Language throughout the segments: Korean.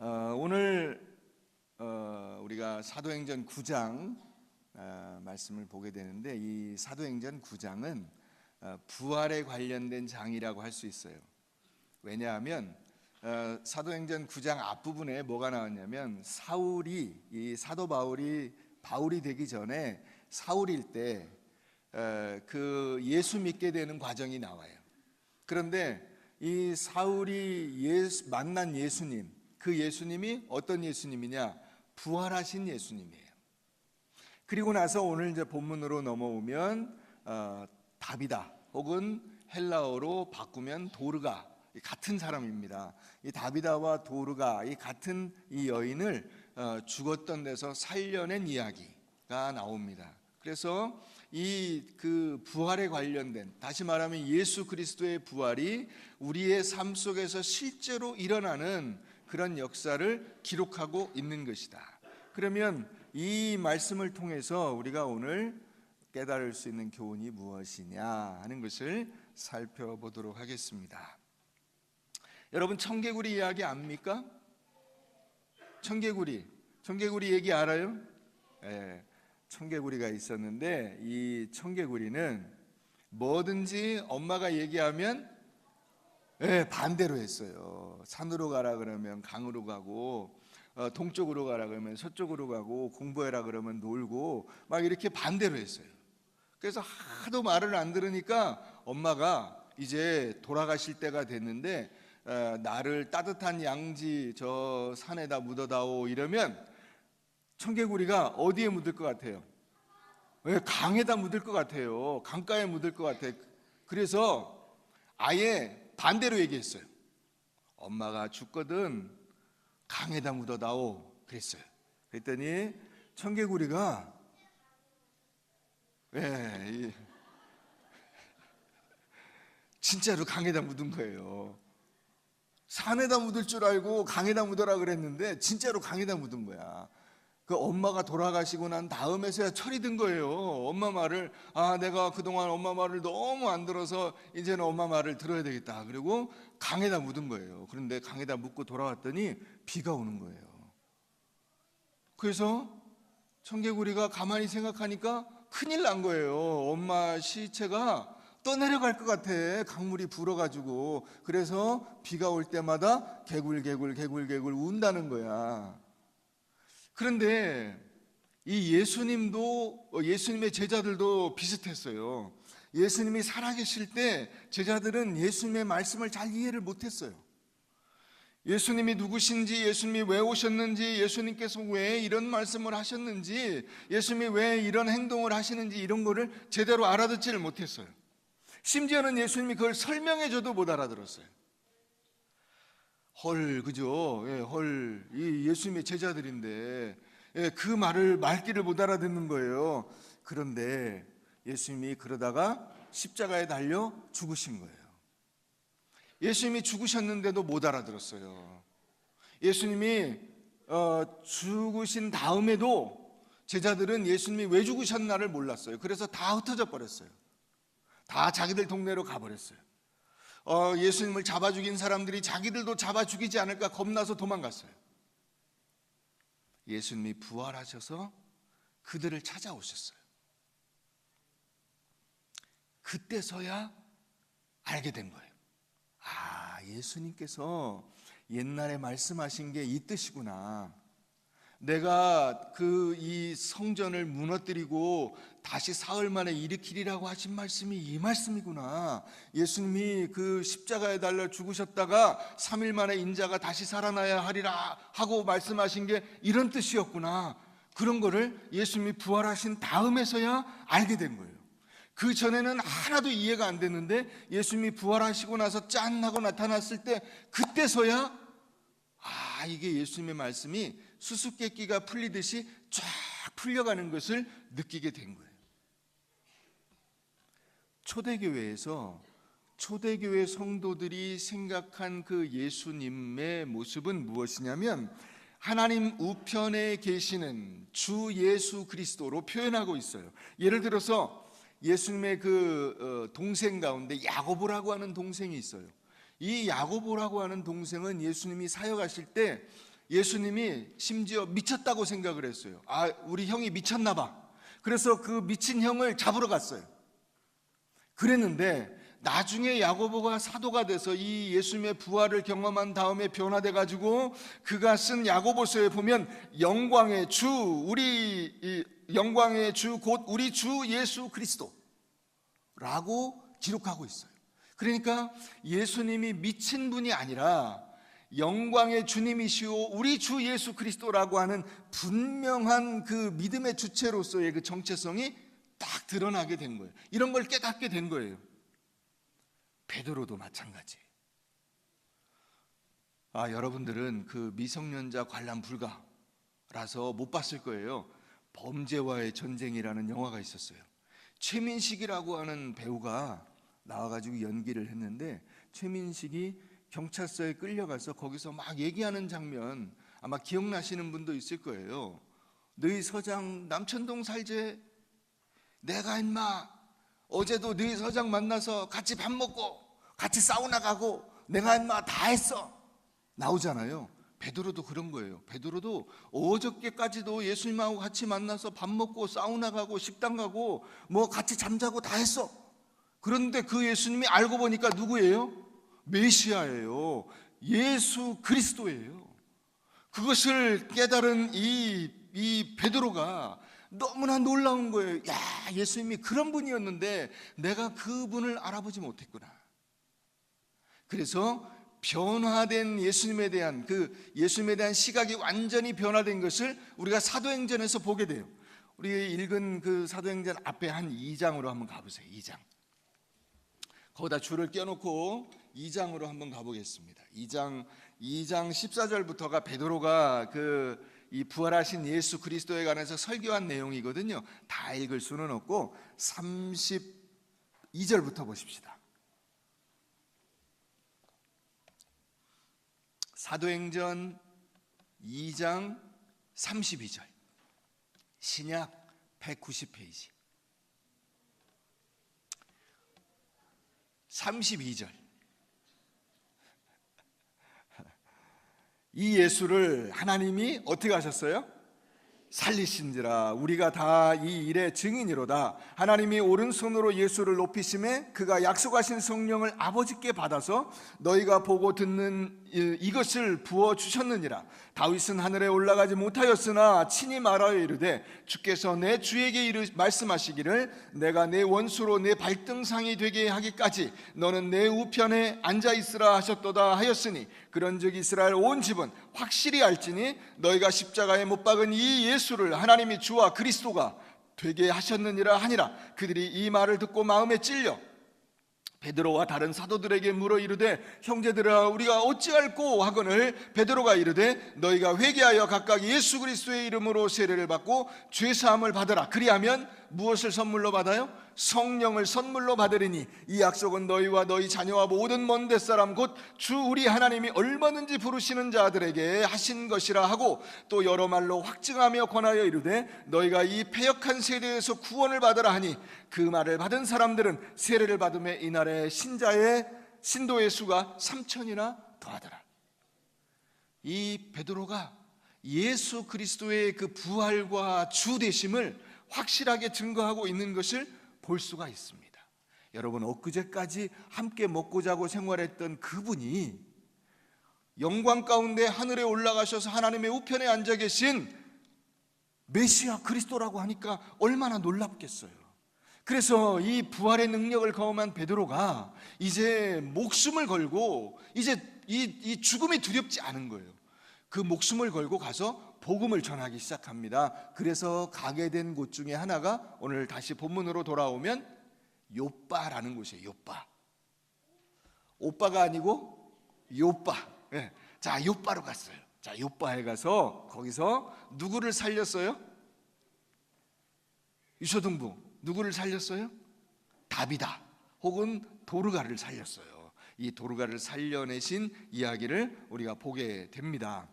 오늘 우리가 사도행전 9장 말씀을 보게 되는데, 이 사도행전 9장은 부활에 관련된 장이라고 할 수 있어요. 왜냐하면 사도행전 9장 앞부분에 뭐가 나왔냐면, 이 사도 바울이 되기 전에 사울일 때 그 예수 믿게 되는 과정이 나와요. 그런데 이 사울이 만난 예수님, 그 예수님이 어떤 예수님이냐? 부활하신 예수님이에요. 그리고 나서 오늘 이제 본문으로 넘어오면 다비다, 혹은 헬라어로 바꾸면 도르가, 같은 사람입니다. 이 다비다와 도르가, 이 같은 이 여인을 죽었던 데서 살려낸 이야기가 나옵니다. 그래서 그 부활에 관련된, 다시 말하면 예수 그리스도의 부활이 우리의 삶 속에서 실제로 일어나는 그런 역사를 기록하고 있는 것이다. 그러면 이 말씀을 통해서 우리가 오늘 깨달을 수 있는 교훈이 무엇이냐 하는 것을 살펴보도록 하겠습니다. 여러분, 청개구리 이야기 압니까? 청개구리 얘기 알아요? 네, 청개구리가 있었는데, 이 청개구리는 뭐든지 엄마가 얘기하면 반대로 했어요. 산으로 가라 그러면 강으로 가고, 동쪽으로 가라 그러면 서쪽으로 가고, 공부해라 그러면 놀고, 막 이렇게 반대로 했어요. 그래서 하도 말을 안 들으니까 엄마가 이제 돌아가실 때가 됐는데, 나를 따뜻한 양지 저 산에다 묻어다오 이러면 청개구리가 어디에 묻을 것 같아요? 강에다 묻을 것 같아요. 강가에 묻을 것 같아요. 그래서 아예 반대로 얘기했어요. 엄마가 죽거든 강에다 묻어다오 그랬어요. 그랬더니 청개구리가 진짜로 강에다 묻은 거예요. 산에다 묻을 줄 알고 강에다 묻어라 그랬는데 진짜로 강에다 묻은 거야. 그 엄마가 돌아가시고 난 다음에서야 철이 든 거예요. 엄마 말을, 내가 그동안 엄마 말을 너무 안 들어서 이제는 엄마 말을 들어야 되겠다. 그리고 강에다 묻은 거예요. 그런데 강에다 묻고 돌아왔더니 비가 오는 거예요. 그래서 청개구리가 가만히 생각하니까 큰일 난 거예요. 엄마 시체가 떠내려갈 것 같아. 강물이 불어가지고. 그래서 비가 올 때마다 개굴개굴 운다는 거야. 그런데 이 예수님의 제자들도 비슷했어요. 예수님이 살아계실 때 제자들은 예수님의 말씀을 잘 이해를 못했어요. 예수님이 누구신지, 예수님이 왜 오셨는지, 예수님께서 왜 이런 말씀을 하셨는지, 예수님이 왜 이런 행동을 하시는지, 이런 거를 제대로 알아듣지를 못했어요. 심지어는 예수님이 그걸 설명해줘도 못 알아들었어요. 그죠? 이 예수님의 제자들인데 그 말귀를 못 알아듣는 거예요. 그런데 예수님이 그러다가 십자가에 달려 죽으신 거예요. 예수님이 죽으셨는데도 못 알아들었어요. 예수님이 죽으신 다음에도 제자들은 예수님이 왜 죽으셨나를 몰랐어요. 그래서 다 흩어져 버렸어요. 다 자기들 동네로 가버렸어요. 예수님을 잡아 죽인 사람들이 자기들도 잡아 죽이지 않을까 겁나서 도망갔어요. 예수님이 부활하셔서 그들을 찾아오셨어요. 그때서야 알게 된 거예요. 예수님께서 옛날에 말씀하신 게 이 뜻이구나. 내가 이 성전을 무너뜨리고 다시 사흘 만에 일으키리라고 하신 말씀이 이 말씀이구나. 예수님이 그 십자가에 달려 죽으셨다가 3일 만에 인자가 다시 살아나야 하리라 하고 말씀하신 게 이런 뜻이었구나. 그런 거를 예수님이 부활하신 다음에서야 알게 된 거예요. 그 전에는 하나도 이해가 안 됐는데 예수님이 부활하시고 나서 짠 하고 나타났을 때, 그때서야 이게 예수님의 말씀이 수수께끼가 풀리듯이 쫙 풀려가는 것을 느끼게 된 거예요. 초대교회에서 초대교회 성도들이 생각한 그 예수님의 모습은 무엇이냐면, 하나님 우편에 계시는 주 예수 그리스도로 표현하고 있어요. 예를 들어서 예수님의 그 동생 가운데 야고보라고 하는 동생이 있어요. 이 야고보라고 하는 동생은 예수님이 사역하실 때 예수님이 심지어 미쳤다고 생각을 했어요. 아, 우리 형이 미쳤나 봐. 그래서 그 미친 형을 잡으러 갔어요. 그랬는데 나중에 야고보가 사도가 돼서 이 예수님의 부활을 경험한 다음에 변화돼 가지고 그가 쓴 야고보서에 보면 영광의 주 곧 우리 주 예수 그리스도라고 기록하고 있어요. 그러니까 예수님이 미친 분이 아니라 영광의 주님이시오 우리 주 예수 그리스도라고 하는 분명한 그 믿음의 주체로서의 그 정체성이 딱 드러나게 된 거예요. 이런 걸 깨닫게 된 거예요. 베드로도 마찬가지. 여러분들은 그 미성년자 관람 불가라서 못 봤을 거예요. 범죄와의 전쟁이라는 영화가 있었어요. 최민식이라고 하는 배우가 나와가지고 연기를 했는데, 최민식이 경찰서에 끌려가서 거기서 막 얘기하는 장면 아마 기억나시는 분도 있을 거예요. 너희 서장 남천동 살제? 내가 임마 어제도 너희 서장 만나서 같이 밥 먹고 같이 사우나 가고 내가 임마 다 했어 나오잖아요. 베드로도 그런 거예요. 베드로도 어저께까지도 예수님하고 같이 만나서 밥 먹고 사우나 가고 식당 가고 뭐 같이 잠자고 다 했어. 그런데 그 예수님이 알고 보니까 누구예요? 메시아예요. 예수 그리스도예요. 그것을 깨달은 이 베드로가 너무나 놀라운 거예요. 야, 예수님이 그런 분이었는데 내가 그분을 알아보지 못했구나. 그래서 변화된 예수님에 대한 시각이 완전히 변화된 것을 우리가 사도행전에서 보게 돼요. 우리 읽은 그 사도행전 앞에 한 2장으로 한번 가보세요. 2장. 거기다 줄을 껴놓고 2장으로 한번 가보겠습니다. 2장 14절부터가 베드로가 이 부활하신 예수 그리스도에 관해서 설교한 내용이거든요. 다 읽을 수는 없고 32절부터 보십시다. 사도행전 2장 32절, 신약 190페이지. 32절. 이 예수를 하나님이 어떻게 하셨어요? 살리신지라. 우리가 다 이 일의 증인이로다. 하나님이 오른손으로 예수를 높이심에 그가 약속하신 성령을 아버지께 받아서 너희가 보고 듣는 이것을 부어주셨느니라. 다윗은 하늘에 올라가지 못하였으나 친히 말하여 이르되 주께서 내 주에게 말씀하시기를 내가 내 원수로 내 발등상이 되게 하기까지 너는 내 우편에 앉아있으라 하셨도다 하였으니 그런즉 이스라엘 온 집은 확실히 알지니 너희가 십자가에 못 박은 이 예수를 하나님이 주와 그리스도가 되게 하셨느니라 하니라. 그들이 이 말을 듣고 마음에 찔려 베드로와 다른 사도들에게 물어 이르되 형제들아 우리가 어찌할꼬 하거늘 베드로가 이르되 너희가 회개하여 각각 예수 그리스도의 이름으로 세례를 받고 죄사함을 받으라. 그리하면 무엇을 선물로 받아요? 성령을 선물로 받으리니 이 약속은 너희와 너희 자녀와 모든 먼 데사람 곧 주 우리 하나님이 얼마든지 부르시는 자들에게 하신 것이라 하고 또 여러 말로 확증하며 권하여 이르되 너희가 이 패역한 세대에서 구원을 받으라 하니 그 말을 받은 사람들은 세례를 받음에 이날에 신도의 수가 3,000이나 더하더라. 이 베드로가 예수 그리스도의 그 부활과 주 되심을 확실하게 증거하고 있는 것을 볼 수가 있습니다. 여러분, 엊그제까지 함께 먹고 자고 생활했던 그분이 영광 가운데 하늘에 올라가셔서 하나님의 우편에 앉아 계신 메시아 그리스도라고 하니까 얼마나 놀랍겠어요. 그래서 이 부활의 능력을 경험한 베드로가 이제 목숨을 걸고 이제 이 죽음이 두렵지 않은 거예요. 그 목숨을 걸고 가서 복음을 전하기 시작합니다. 그래서 가게 된 곳 중에 하나가 오늘 다시 본문으로 돌아오면 요빠라는 곳이에요. 요빠. 오빠가 아니고 요빠. 네. 자, 요빠로 갔어요. 자, 요빠에 가서 거기서 누구를 살렸어요? 유초등부. 누구를 살렸어요? 다비다 혹은 도르가를 살렸어요. 이 도르가를 살려내신 이야기를 우리가 보게 됩니다.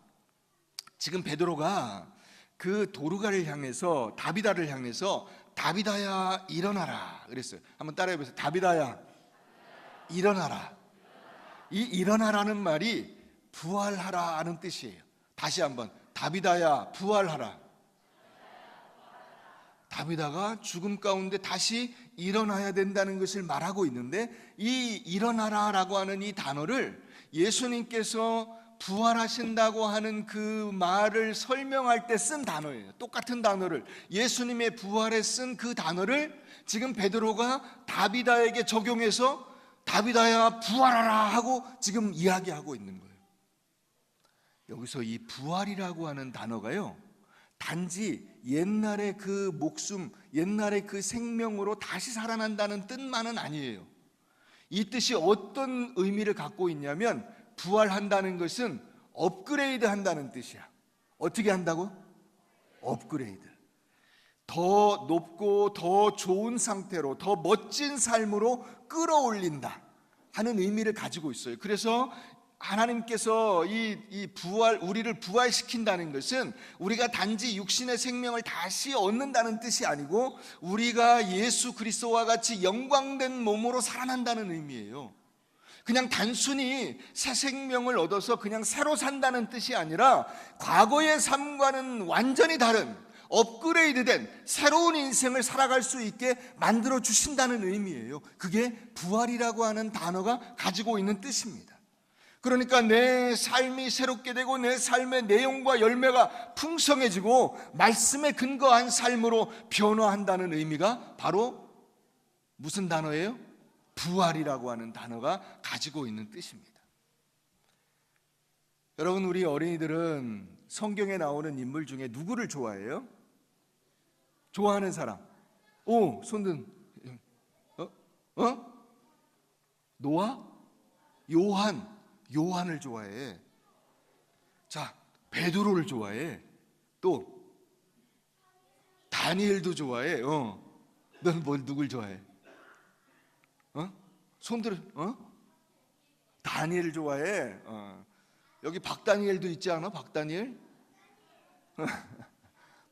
지금 베드로가 그 도르가를 향해서 다비다를 향해서 다비다야 일어나라 그랬어요. 한번 따라해 보세요. 다비다야 일어나라. 이 일어나라는 말이 부활하라는 뜻이에요. 다시 한번, 다비다야 부활하라. 다비다가 죽음 가운데 다시 일어나야 된다는 것을 말하고 있는데, 이 일어나라라고 하는 이 단어를 예수님께서 부활하신다고 하는 그 말을 설명할 때 쓴 단어예요. 똑같은 단어를, 예수님의 부활에 쓴 그 단어를 지금 베드로가 다비다에게 적용해서 다비다야 부활하라 하고 지금 이야기하고 있는 거예요. 여기서 이 부활이라고 하는 단어가요, 단지 옛날의 그 목숨, 옛날의 그 생명으로 다시 살아난다는 뜻만은 아니에요. 이 뜻이 어떤 의미를 갖고 있냐면, 부활한다는 것은 업그레이드 한다는 뜻이야. 어떻게 한다고? 업그레이드. 더 높고 더 좋은 상태로, 더 멋진 삶으로 끌어올린다 하는 의미를 가지고 있어요. 그래서 하나님께서 이 부활, 우리를 부활시킨다는 것은 우리가 단지 육신의 생명을 다시 얻는다는 뜻이 아니고, 우리가 예수 그리스도와 같이 영광된 몸으로 살아난다는 의미예요. 그냥 단순히 새 생명을 얻어서 그냥 새로 산다는 뜻이 아니라, 과거의 삶과는 완전히 다른 업그레이드된 새로운 인생을 살아갈 수 있게 만들어 주신다는 의미예요. 그게 부활이라고 하는 단어가 가지고 있는 뜻입니다. 그러니까 내 삶이 새롭게 되고 내 삶의 내용과 열매가 풍성해지고 말씀에 근거한 삶으로 변화한다는 의미가 바로 무슨 단어예요? 부활이라고 하는 단어가 가지고 있는 뜻입니다. 여러분, 우리 어린이들은 성경에 나오는 인물 중에 누구를 좋아해요? 좋아하는 사람? 오, 손든. 노아? 요한을 좋아해. 자, 베드로를 좋아해. 또 다니엘도 좋아해. 넌 누굴 좋아해? 손들어. 다니엘 좋아해. 여기 박다니엘도 있지 않아? 박다니엘?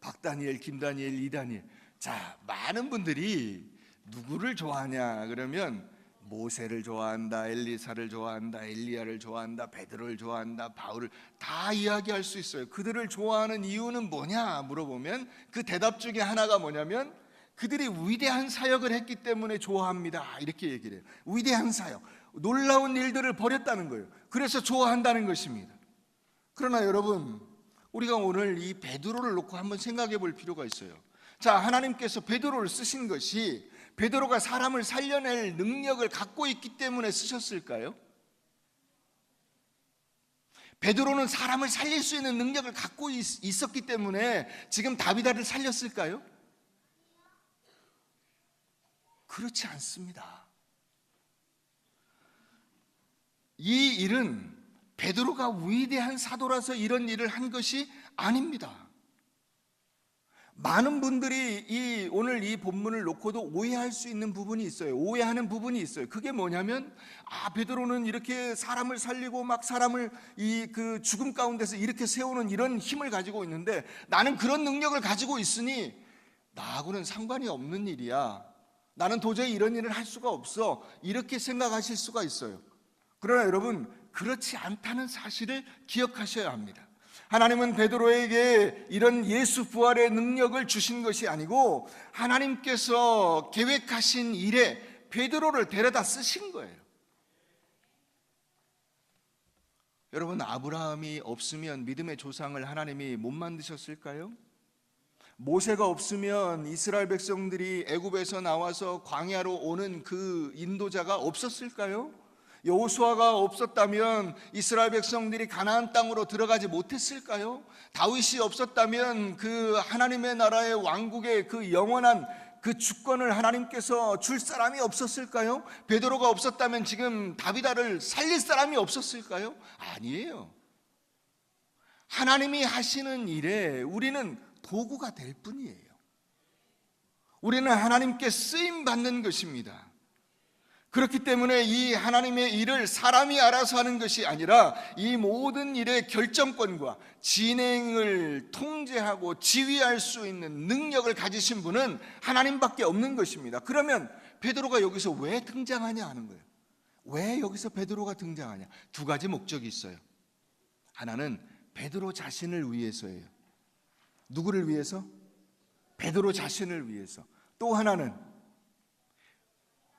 박다니엘, 김다니엘, 이다니엘. 자, 많은 분들이 누구를 좋아하냐 그러면 모세를 좋아한다, 엘리사를 좋아한다, 엘리야를 좋아한다, 베드로를 좋아한다, 바울을 다 이야기할 수 있어요. 그들을 좋아하는 이유는 뭐냐 물어보면 그 대답 중에 하나가 뭐냐면, 그들이 위대한 사역을 했기 때문에 좋아합니다, 이렇게 얘기를 해요. 위대한 사역, 놀라운 일들을 벌였다는 거예요. 그래서 좋아한다는 것입니다. 그러나 여러분, 우리가 오늘 이 베드로를 놓고 한번 생각해 볼 필요가 있어요. 자, 하나님께서 베드로를 쓰신 것이 베드로가 사람을 살려낼 능력을 갖고 있기 때문에 쓰셨을까요? 베드로는 사람을 살릴 수 있는 능력을 갖고 있었기 때문에 지금 다비다를 살렸을까요? 그렇지 않습니다. 이 일은 베드로가 위대한 사도라서 이런 일을 한 것이 아닙니다. 많은 분들이 오늘 이 본문을 놓고도 오해할 수 있는 부분이 있어요. 오해하는 부분이 있어요. 그게 뭐냐면, 베드로는 이렇게 사람을 살리고 막 사람을 그 죽음 가운데서 이렇게 세우는 이런 힘을 가지고 있는데, 나는 그런 능력을 가지고 있으니 나하고는 상관이 없는 일이야, 나는 도저히 이런 일을 할 수가 없어, 이렇게 생각하실 수가 있어요. 그러나 여러분, 그렇지 않다는 사실을 기억하셔야 합니다. 하나님은 베드로에게 이런 예수 부활의 능력을 주신 것이 아니고, 하나님께서 계획하신 일에 베드로를 데려다 쓰신 거예요. 여러분, 아브라함이 없으면 믿음의 조상을 하나님이 못 만드셨을까요? 모세가 없으면 이스라엘 백성들이 애굽에서 나와서 광야로 오는 그 인도자가 없었을까요? 여호수아가 없었다면 이스라엘 백성들이 가나안 땅으로 들어가지 못했을까요? 다윗이 없었다면 그 하나님의 나라의 왕국의 그 영원한 그 주권을 하나님께서 줄 사람이 없었을까요? 베드로가 없었다면 지금 다비다를 살릴 사람이 없었을까요? 아니에요. 하나님이 하시는 일에 우리는 도구가 될 뿐이에요. 우리는 하나님께 쓰임 받는 것입니다. 그렇기 때문에 이 하나님의 일을 사람이 알아서 하는 것이 아니라, 이 모든 일의 결정권과 진행을 통제하고 지휘할 수 있는 능력을 가지신 분은 하나님밖에 없는 것입니다. 그러면 베드로가 여기서 왜 등장하냐 하는 거예요. 왜 여기서 베드로가 등장하냐? 두 가지 목적이 있어요. 하나는 베드로 자신을 위해서예요. 누구를 위해서? 베드로 자신을 위해서. 또 하나는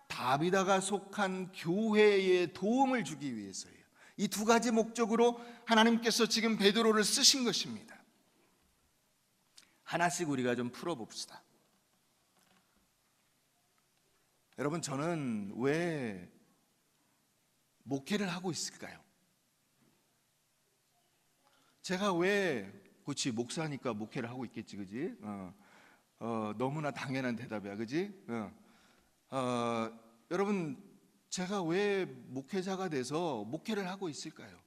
다비다가 속한 교회에 도움을 주기 위해서예요. 이 두 가지 목적으로 하나님께서 지금 베드로를 쓰신 것입니다. 하나씩 우리가 좀 풀어봅시다. 여러분, 저는 왜 목회를 하고 있을까요? 제가 왜, 그렇지, 목사니까 목회를 하고 있겠지, 그지? 너무나 당연한 대답이야, 그지? 여러분, 제가 왜 목회자가 돼서 목회를 하고 있을까요?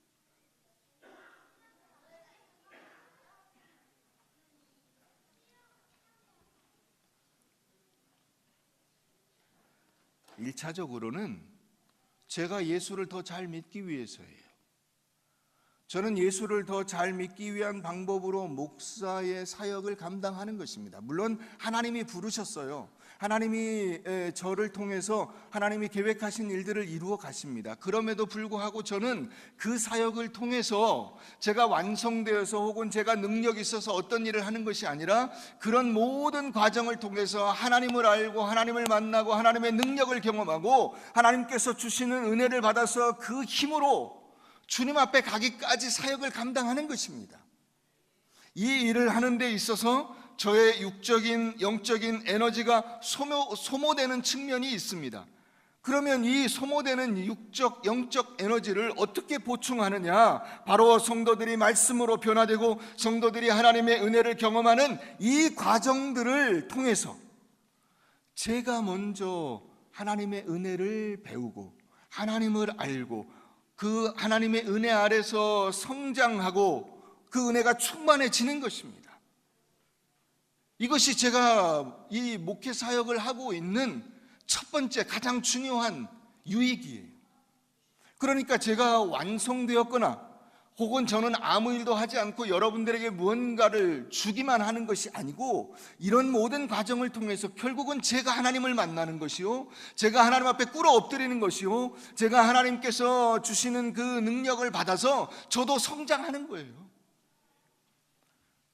일차적으로는 제가 예수를 더 잘 믿기 위해서예요. 저는 예수를 더 잘 믿기 위한 방법으로 목사의 사역을 감당하는 것입니다. 물론 하나님이 부르셨어요. 하나님이 저를 통해서 하나님이 계획하신 일들을 이루어 가십니다. 그럼에도 불구하고 저는 그 사역을 통해서 제가 완성되어서 혹은 제가 능력이 있어서 어떤 일을 하는 것이 아니라 그런 모든 과정을 통해서 하나님을 알고 하나님을 만나고 하나님의 능력을 경험하고 하나님께서 주시는 은혜를 받아서 그 힘으로 주님 앞에 가기까지 사역을 감당하는 것입니다. 이 일을 하는 데 있어서 저의 육적인 영적인 에너지가 소모되는 측면이 있습니다. 그러면 이 소모되는 육적 영적 에너지를 어떻게 보충하느냐? 바로 성도들이 말씀으로 변화되고 성도들이 하나님의 은혜를 경험하는 이 과정들을 통해서 제가 먼저 하나님의 은혜를 배우고 하나님을 알고 그 하나님의 은혜 아래서 성장하고 그 은혜가 충만해지는 것입니다. 이것이 제가 이 목회 사역을 하고 있는 첫 번째 가장 중요한 유익이에요. 그러니까 제가 완성되었거나 혹은 저는 아무 일도 하지 않고 여러분들에게 무언가를 주기만 하는 것이 아니고 이런 모든 과정을 통해서 결국은 제가 하나님을 만나는 것이요, 제가 하나님 앞에 꿇어 엎드리는 것이요, 제가 하나님께서 주시는 그 능력을 받아서 저도 성장하는 거예요.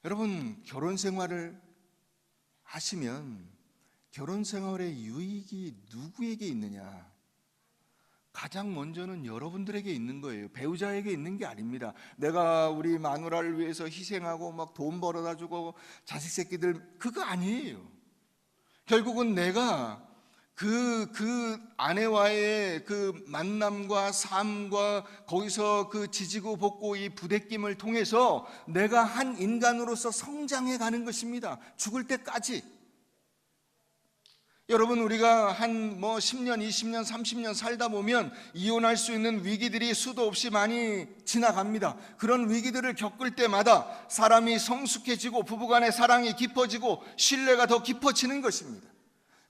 여러분, 결혼 생활을 하시면 결혼 생활의 유익이 누구에게 있느냐? 가장 먼저는 여러분들에게 있는 거예요. 배우자에게 있는 게 아닙니다. 내가 우리 마누라를 위해서 희생하고 막 돈 벌어다 주고 자식 새끼들, 그거 아니에요. 결국은 내가 그 아내와의 그 만남과 삶과 거기서 그 지지고 볶고 이 부대낌을 통해서 내가 한 인간으로서 성장해 가는 것입니다. 죽을 때까지. 여러분, 우리가 한 10년, 20년, 30년 살다 보면 이혼할 수 있는 위기들이 수도 없이 많이 지나갑니다. 그런 위기들을 겪을 때마다 사람이 성숙해지고 부부간의 사랑이 깊어지고 신뢰가 더 깊어지는 것입니다.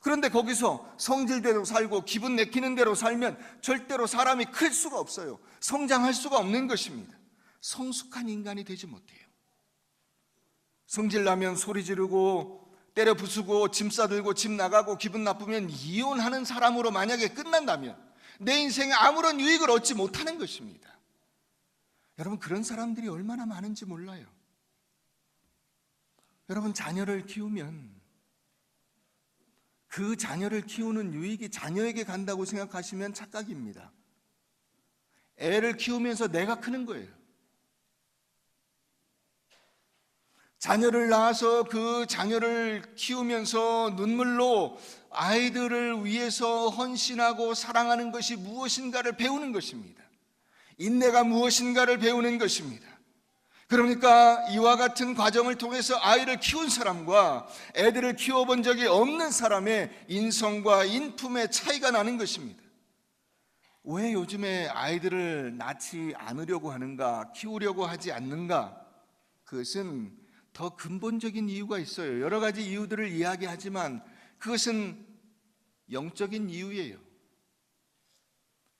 그런데 거기서 성질대로 살고 기분 내키는 대로 살면 절대로 사람이 클 수가 없어요. 성장할 수가 없는 것입니다. 성숙한 인간이 되지 못해요. 성질나면 소리 지르고 때려 부수고 짐 싸들고 집 나가고 기분 나쁘면 이혼하는 사람으로 만약에 끝난다면 내 인생에 아무런 유익을 얻지 못하는 것입니다. 여러분, 그런 사람들이 얼마나 많은지 몰라요. 여러분, 자녀를 키우면 그 자녀를 키우는 유익이 자녀에게 간다고 생각하시면 착각입니다. 애를 키우면서 내가 크는 거예요. 자녀를 낳아서 그 자녀를 키우면서 눈물로 아이들을 위해서 헌신하고 사랑하는 것이 무엇인가를 배우는 것입니다. 인내가 무엇인가를 배우는 것입니다. 그러니까 이와 같은 과정을 통해서 아이를 키운 사람과 애들을 키워본 적이 없는 사람의 인성과 인품의 차이가 나는 것입니다. 왜 요즘에 아이들을 낳지 않으려고 하는가, 키우려고 하지 않는가? 그것은 더 근본적인 이유가 있어요. 여러 가지 이유들을 이야기하지만 그것은 영적인 이유예요.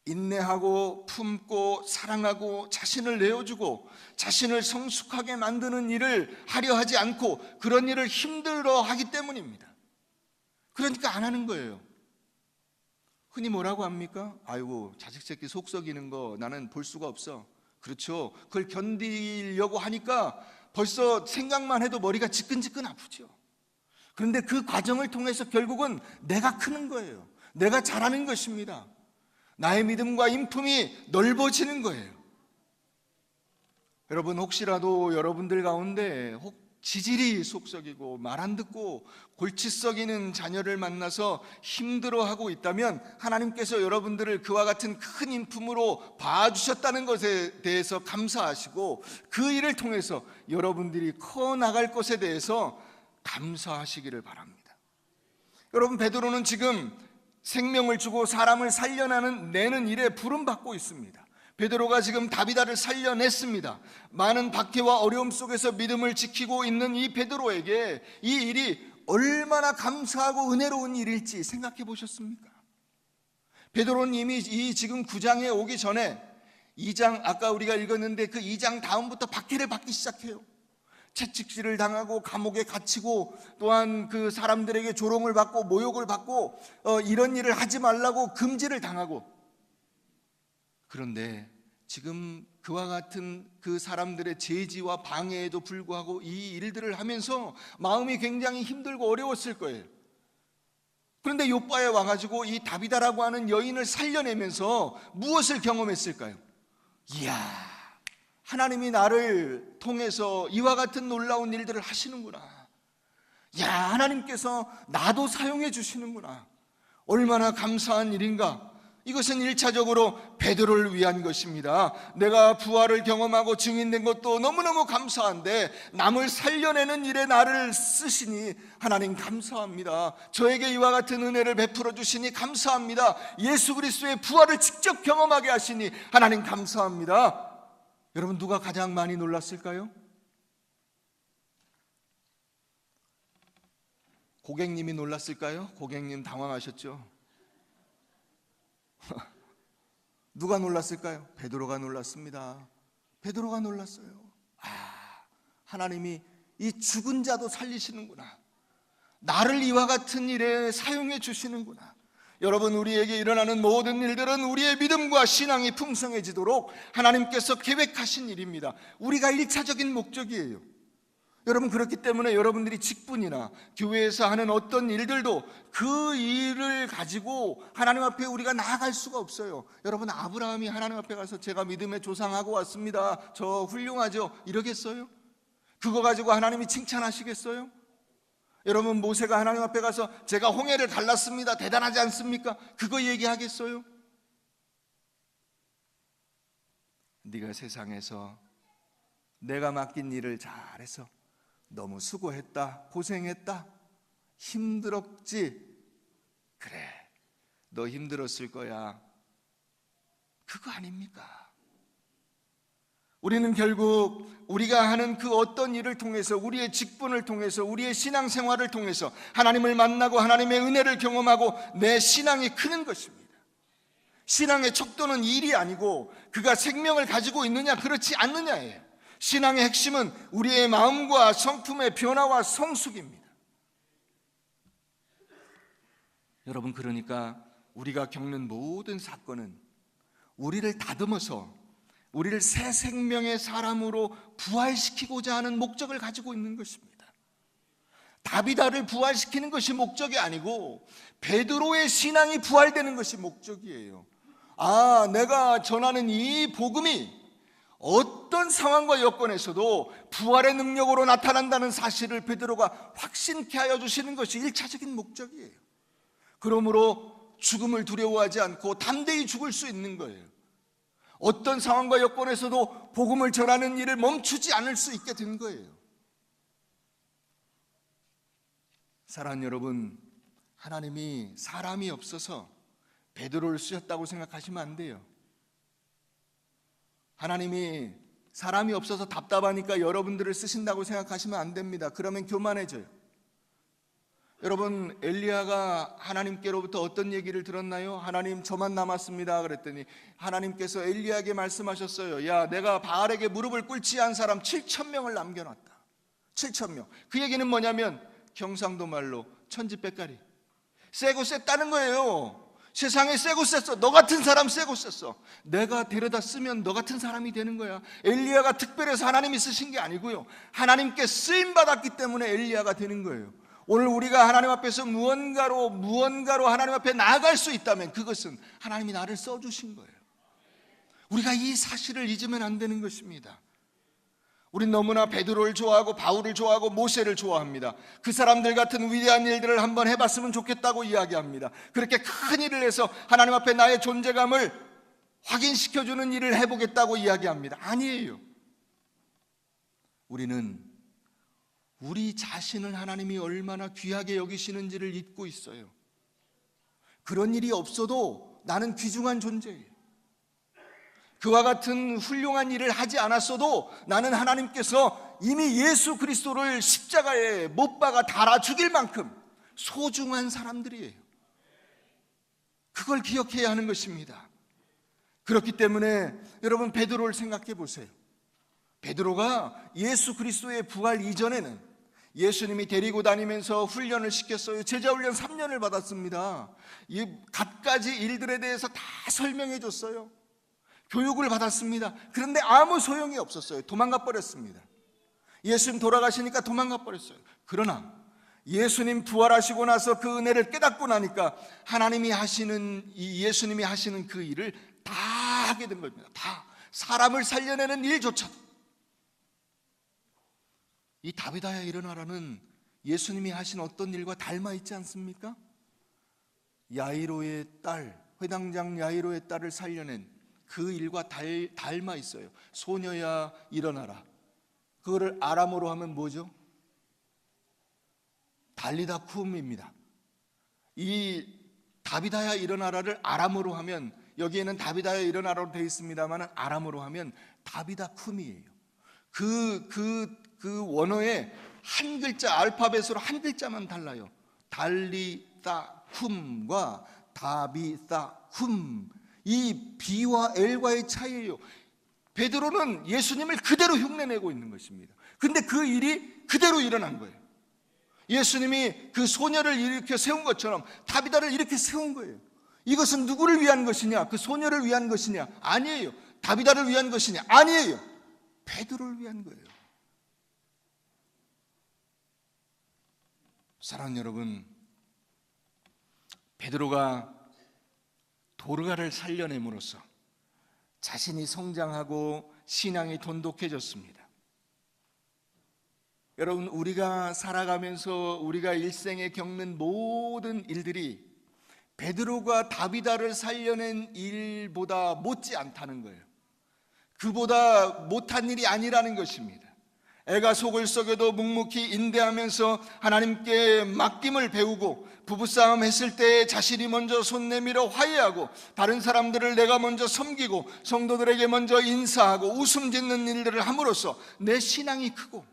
인내하고 품고 사랑하고 자신을 내어주고 자신을 성숙하게 만드는 일을 하려 하지 않고 그런 일을 힘들어 하기 때문입니다. 그러니까 안 하는 거예요. 흔히 뭐라고 합니까? 아이고, 자식 새끼 속 썩이는 거 나는 볼 수가 없어. 그렇죠. 그걸 견디려고 하니까 벌써 생각만 해도 머리가 지끈지끈 아프죠. 그런데 그 과정을 통해서 결국은 내가 크는 거예요. 내가 자라는 것입니다. 나의 믿음과 인품이 넓어지는 거예요. 여러분, 혹시라도 여러분들 가운데 지질이 속썩이고 말 안 듣고 골치 썩이는 자녀를 만나서 힘들어하고 있다면 하나님께서 여러분들을 그와 같은 큰 인품으로 봐주셨다는 것에 대해서 감사하시고 그 일을 통해서 여러분들이 커나갈 것에 대해서 감사하시기를 바랍니다. 여러분, 베드로는 지금 생명을 주고 사람을 살려내는 일에 부름받고 있습니다. 베드로가 지금 다비다를 살려냈습니다. 많은 박해와 어려움 속에서 믿음을 지키고 있는 이 베드로에게 이 일이 얼마나 감사하고 은혜로운 일일지 생각해 보셨습니까? 베드로는 이미 이 지금 9장에 오기 전에 2장, 아까 우리가 읽었는데 그 2장 다음부터 박해를 받기 시작해요. 채찍질을 당하고 감옥에 갇히고 또한 그 사람들에게 조롱을 받고 모욕을 받고 이런 일을 하지 말라고 금지를 당하고, 그런데 지금 그와 같은 그 사람들의 제지와 방해에도 불구하고 이 일들을 하면서 마음이 굉장히 힘들고 어려웠을 거예요. 그런데 요바에 와가지고 이 다비다라고 하는 여인을 살려내면서 무엇을 경험했을까요? 이야, 하나님이 나를 통해서 이와 같은 놀라운 일들을 하시는구나. 야, 하나님께서 나도 사용해 주시는구나. 얼마나 감사한 일인가. 이것은 1차적으로 베드로를 위한 것입니다. 내가 부활을 경험하고 증인된 것도 너무너무 감사한데 남을 살려내는 일에 나를 쓰시니 하나님 감사합니다. 저에게 이와 같은 은혜를 베풀어 주시니 감사합니다. 예수 그리스도의 부활을 직접 경험하게 하시니 하나님 감사합니다. 여러분, 누가 가장 많이 놀랐을까요? 고객님이 놀랐을까요? 고객님 당황하셨죠? 누가 놀랐을까요? 베드로가 놀랐습니다. 베드로가 놀랐어요. 하나님이 이 죽은 자도 살리시는구나. 나를 이와 같은 일에 사용해 주시는구나. 여러분, 우리에게 일어나는 모든 일들은 우리의 믿음과 신앙이 풍성해지도록 하나님께서 계획하신 일입니다. 우리가 1차적인 목적이에요. 여러분, 그렇기 때문에 여러분들이 직분이나 교회에서 하는 어떤 일들도 그 일을 가지고 하나님 앞에 우리가 나아갈 수가 없어요. 여러분, 아브라함이 하나님 앞에 가서 제가 믿음의 조상하고 왔습니다, 저 훌륭하죠, 이러겠어요? 그거 가지고 하나님이 칭찬하시겠어요? 여러분, 모세가 하나님 앞에 가서 제가 홍해를 갈랐습니다, 대단하지 않습니까? 그거 얘기하겠어요? 네가 세상에서 내가 맡긴 일을 잘해서 너무 수고했다, 고생했다, 힘들었지, 그래, 너 힘들었을 거야, 그거 아닙니까? 우리는 결국 우리가 하는 그 어떤 일을 통해서, 우리의 직분을 통해서, 우리의 신앙생활을 통해서 하나님을 만나고 하나님의 은혜를 경험하고 내 신앙이 크는 것입니다. 신앙의 척도는 일이 아니고 그가 생명을 가지고 있느냐 그렇지 않느냐예요. 신앙의 핵심은 우리의 마음과 성품의 변화와 성숙입니다. 여러분, 그러니까 우리가 겪는 모든 사건은 우리를 다듬어서 우리를 새 생명의 사람으로 부활시키고자 하는 목적을 가지고 있는 것입니다. 다비다를 부활시키는 것이 목적이 아니고 베드로의 신앙이 부활되는 것이 목적이에요. 내가 전하는 이 복음이 어떤 상황과 여건에서도 부활의 능력으로 나타난다는 사실을 베드로가 확신케 하여 주시는 것이 1차적인 목적이에요. 그러므로 죽음을 두려워하지 않고 담대히 죽을 수 있는 거예요. 어떤 상황과 여건에서도 복음을 전하는 일을 멈추지 않을 수 있게 된 거예요. 사랑하는 여러분, 하나님이 사람이 없어서 베드로를 쓰셨다고 생각하시면 안 돼요. 하나님이 사람이 없어서 답답하니까 여러분들을 쓰신다고 생각하시면 안 됩니다. 그러면 교만해져요. 여러분, 엘리야가 하나님께로부터 어떤 얘기를 들었나요? 하나님, 저만 남았습니다 그랬더니 하나님께서 엘리야에게 말씀하셨어요. 야, 내가 바알에게 무릎을 꿇지 않은 사람 7,000명을 남겨놨다. 7,000명. 그 얘기는 뭐냐면 경상도 말로 천지빼까리, 세고 셌다는 거예요. 세상에 세고 셌어. 너 같은 사람 세고 셌어. 내가 데려다 쓰면 너 같은 사람이 되는 거야. 엘리야가 특별해서 하나님이 쓰신 게 아니고요, 하나님께 쓰임받았기 때문에 엘리야가 되는 거예요. 오늘 우리가 하나님 앞에서 무언가로 하나님 앞에 나아갈 수 있다면 그것은 하나님이 나를 써주신 거예요. 우리가 이 사실을 잊으면 안 되는 것입니다. 우린 너무나 베드로를 좋아하고 바울을 좋아하고 모세를 좋아합니다. 그 사람들 같은 위대한 일들을 한번 해봤으면 좋겠다고 이야기합니다. 그렇게 큰 일을 해서 하나님 앞에 나의 존재감을 확인시켜주는 일을 해보겠다고 이야기합니다. 아니에요. 우리는 우리 자신을 하나님이 얼마나 귀하게 여기시는지를 잊고 있어요. 그런 일이 없어도 나는 귀중한 존재예요. 그와 같은 훌륭한 일을 하지 않았어도 나는 하나님께서 이미 예수 그리스도를 십자가에 못 박아 달아 죽일 만큼 소중한 사람들이에요. 그걸 기억해야 하는 것입니다. 그렇기 때문에 여러분, 베드로를 생각해 보세요. 베드로가 예수 그리스도의 부활 이전에는 예수님이 데리고 다니면서 훈련을 시켰어요. 제자훈련 3년을 받았습니다. 이 갖가지 일들에 대해서 다 설명해 줬어요. 교육을 받았습니다. 그런데 아무 소용이 없었어요. 도망가 버렸습니다. 예수님 돌아가시니까 도망가 버렸어요. 그러나 예수님 부활하시고 나서 그 은혜를 깨닫고 나니까 하나님이 하시는, 이 예수님이 하시는 그 일을 다 하게 된 겁니다. 다 사람을 살려내는 일조차도. 이 다비다야 일어나라는 예수님이 하신 어떤 일과 닮아 있지 않습니까? 야이로의 딸, 회당장 야이로의 딸을 살려낸 그 일과 닮아 있어요. 소녀야 일어나라. 그거를 아람어로 하면 뭐죠? 달리다 쿰입니다. 이 다비다야 일어나라를 아람어로 하면, 여기에는 다비다야 일어나라로 되어 있습니다만 아람어로 하면 다비다 쿰이에요. 그 원어의 한 글자, 알파벳으로 한 글자만 달라요. 달리다 쿰과 다비다 쿰, 이 B와 L과의 차이예요. 베드로는 예수님을 그대로 흉내내고 있는 것입니다. 근데 그 일이 그대로 일어난 거예요. 예수님이 그 소녀를 일으켜 세운 것처럼 다비다를 이렇게 세운 거예요. 이것은 누구를 위한 것이냐? 그 소녀를 위한 것이냐? 아니에요. 다비다를 위한 것이냐? 아니에요. 베드로를 위한 거예요. 사랑하는 여러분, 베드로가 도르가를 살려냄으로써 자신이 성장하고 신앙이 돈독해졌습니다. 여러분, 우리가 살아가면서 우리가 일생에 겪는 모든 일들이 베드로가 다비다를 살려낸 일보다 못지 않다는 거예요. 그보다 못한 일이 아니라는 것입니다. 애가 속을 썩여도 묵묵히 인내하면서 하나님께 맡김을 배우고, 부부싸움 했을 때 자신이 먼저 손 내밀어 화해하고, 다른 사람들을 내가 먼저 섬기고, 성도들에게 먼저 인사하고 웃음 짓는 일들을 함으로써 내 신앙이 크고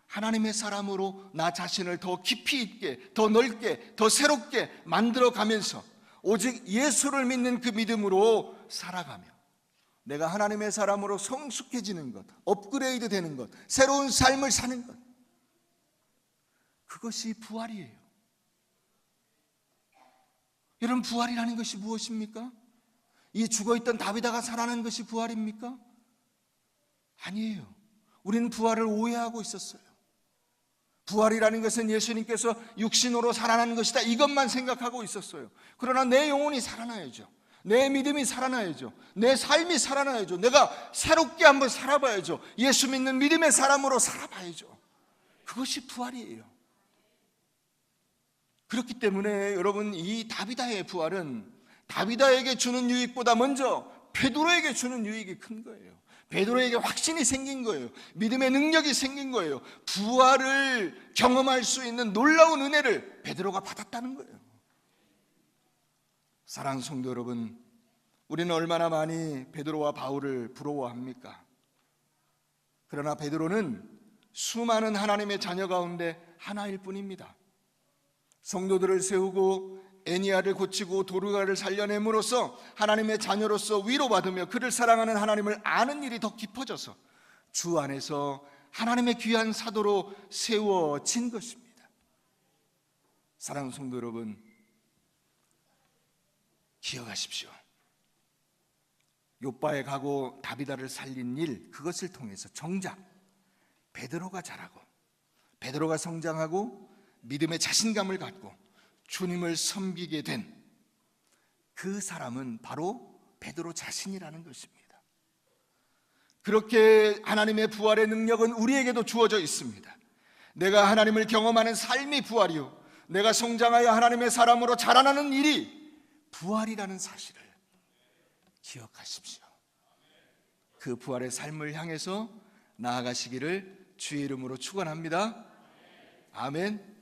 하나님의 사람으로 나 자신을 더 깊이 있게, 더 넓게, 더 새롭게 만들어 가면서 오직 예수를 믿는 그 믿음으로 살아가며 내가 하나님의 사람으로 성숙해지는 것, 업그레이드 되는 것, 새로운 삶을 사는 것, 그것이 부활이에요. 여러분, 부활이라는 것이 무엇입니까? 이 죽어있던 다비다가 살아난 것이 부활입니까? 아니에요. 우리는 부활을 오해하고 있었어요. 부활이라는 것은 예수님께서 육신으로 살아난 것이다, 이것만 생각하고 있었어요. 그러나 내 영혼이 살아나야죠. 내 믿음이 살아나야죠. 내 삶이 살아나야죠. 내가 새롭게 한번 살아봐야죠. 예수 믿는 믿음의 사람으로 살아봐야죠. 그것이 부활이에요. 그렇기 때문에 여러분, 이 다비다의 부활은 다비다에게 주는 유익보다 먼저 베드로에게 주는 유익이 큰 거예요. 베드로에게 확신이 생긴 거예요. 믿음의 능력이 생긴 거예요. 부활을 경험할 수 있는 놀라운 은혜를 베드로가 받았다는 거예요. 사랑하는 성도 여러분, 우리는 얼마나 많이 베드로와 바울을 부러워합니까? 그러나 베드로는 수많은 하나님의 자녀 가운데 하나일 뿐입니다. 성도들을 세우고 애니야를 고치고 도르가를 살려냄으로써 하나님의 자녀로서 위로받으며 그를 사랑하는 하나님을 아는 일이 더 깊어져서 주 안에서 하나님의 귀한 사도로 세워진 것입니다. 사랑하는 성도 여러분, 기억하십시오. 욥바에 가고 다비다를 살린 일, 그것을 통해서 정작 베드로가 자라고 베드로가 성장하고 믿음의 자신감을 갖고 주님을 섬기게 된 그 사람은 바로 베드로 자신이라는 것입니다. 그렇게 하나님의 부활의 능력은 우리에게도 주어져 있습니다. 내가 하나님을 경험하는 삶이 부활이요, 내가 성장하여 하나님의 사람으로 자라나는 일이 부활이라는 사실을 기억하십시오. 그 부활의 삶을 향해서 나아가시기를 주의 이름으로 축원합니다. 아멘.